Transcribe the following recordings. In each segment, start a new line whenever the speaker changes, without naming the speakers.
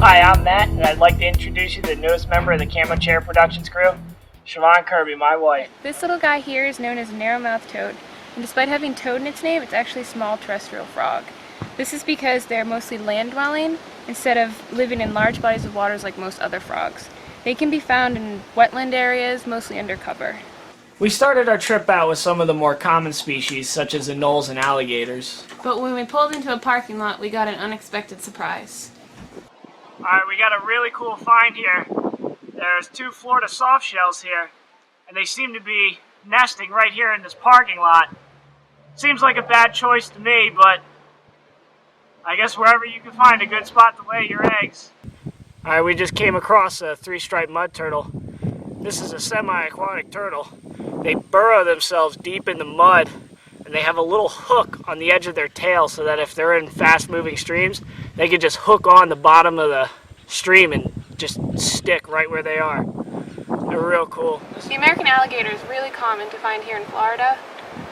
Hi, I'm Matt, and I'd like to introduce you to the newest member of the Camo Chair Productions crew, Siobhan Kirby, my wife.
This little guy here is known as a narrow-mouthed toad, and despite having toad in its name, it's actually a small terrestrial frog. This is because they're mostly land-dwelling instead of living in large bodies of waters like most other frogs. They can be found in wetland areas, mostly undercover.
We started our trip out with some of the more common species, such as the gnols and alligators.
But when we pulled into a parking lot, we got an unexpected surprise.
Alright, we got a really cool find here. There's 2 Florida softshells here, and they seem to be nesting right here in this parking lot. Seems like a bad choice to me, but I guess wherever you can find a good spot to lay your eggs. Alright, we just came across a 3-striped mud turtle. This is a semi-aquatic turtle. They burrow themselves deep in the mud, and they have a little hook on the edge of their tail so that if they're in fast-moving streams, they can just hook on the bottom of the stream and just stick right where they are. They're real cool.
The American alligator is really common to find here in Florida,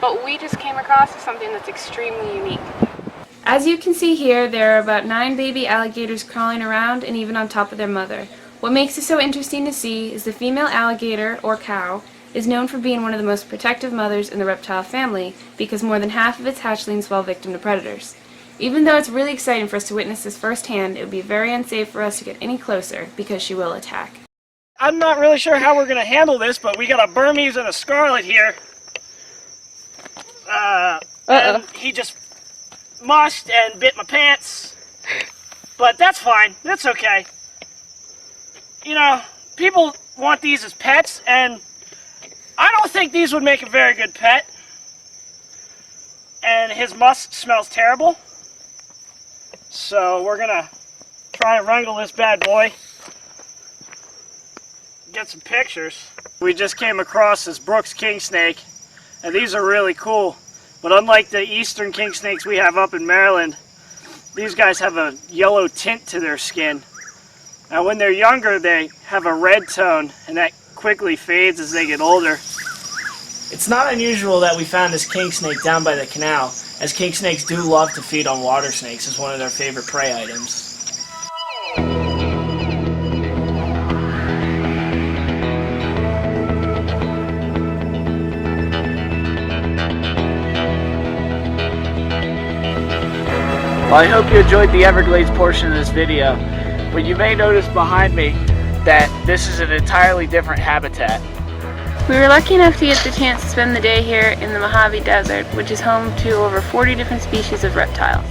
but we just came across something that's extremely unique. As you can see here, there are about 9 baby alligators crawling around and even on top of their mother. What makes it so interesting to see is the female alligator, or cow, is known for being one of the most protective mothers in the reptile family because more than half of its hatchlings fall victim to predators. Even though it's really exciting for us to witness this firsthand, it would be very unsafe for us to get any closer because she will attack.
I'm not really sure how we're going to handle this, but we got a Burmese and a scarlet here. And he just mushed and bit my pants. But that's fine. That's okay. You know, people want these as pets, and I don't think these would make a very good pet. And his musk smells terrible. So we're gonna try and wrangle this bad boy. Get some pictures. We just came across this Brooks king snake, and these are really cool. But unlike the eastern king snakes we have up in Maryland, these guys have a yellow tint to their skin. Now when they're younger, they have a red tone, and that quickly fades as they get older. It's not unusual that we found this king snake down by the canal, as king snakes do love to feed on water snakes as one of their favorite prey items. Well, I hope you enjoyed the Everglades portion of this video, but you may notice behind me that this is an entirely different habitat.
We were lucky enough to get the chance to spend the day here in the Mojave Desert, which is home to over 40 different species of reptiles.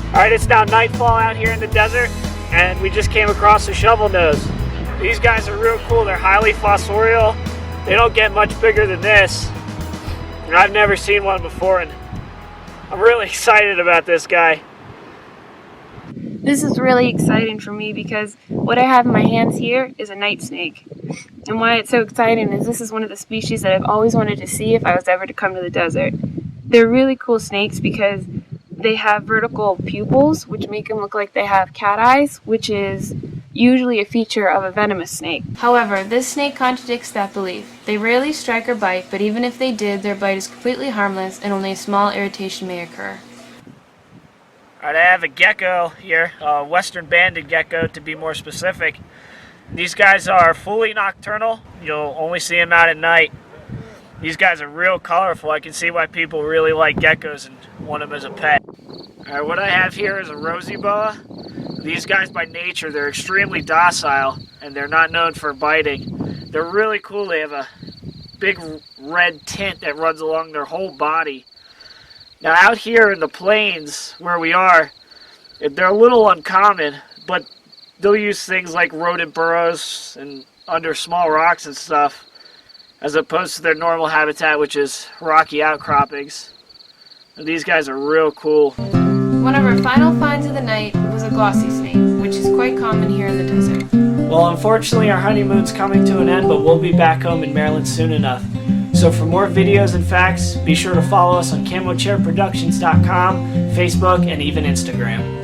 Alright, it's now nightfall out here in the desert, and we just came across a shovelnose. These guys are real cool. They're highly fossorial. They don't get much bigger than this. And I've never seen one before, and I'm really excited about this guy.
This is really exciting for me because what I have in my hands here is a night snake. And why it's so exciting is this is one of the species that I've always wanted to see if I was ever to come to the desert. They're really cool snakes because they have vertical pupils, which make them look like they have cat eyes, which is usually a feature of a venomous snake. However, this snake contradicts that belief. They rarely strike or bite, but even if they did, their bite is completely harmless and only a small irritation may occur.
Alright, I have a gecko here, a western banded gecko to be more specific. These guys are fully nocturnal. You'll only see them out at night. These guys are real colorful. I can see why people really like geckos and want them as a pet. Alright, what I have here is a rosy boa. These guys by nature, they're extremely docile, and they're not known for biting. They're really cool. They have a big red tint that runs along their whole body. Now out here in the plains where we are, they're a little uncommon, but they'll use things like rodent burrows and under small rocks and stuff, as opposed to their normal habitat, which is rocky outcroppings. And these guys are real cool.
One of our final finds of the night was a glossy snake, which is quite common here in the desert.
Well, unfortunately our honeymoon's coming to an end, but we'll be back home in Maryland soon enough. So for more videos and facts, be sure to follow us on CamoChairProductions.com, Facebook, and even Instagram.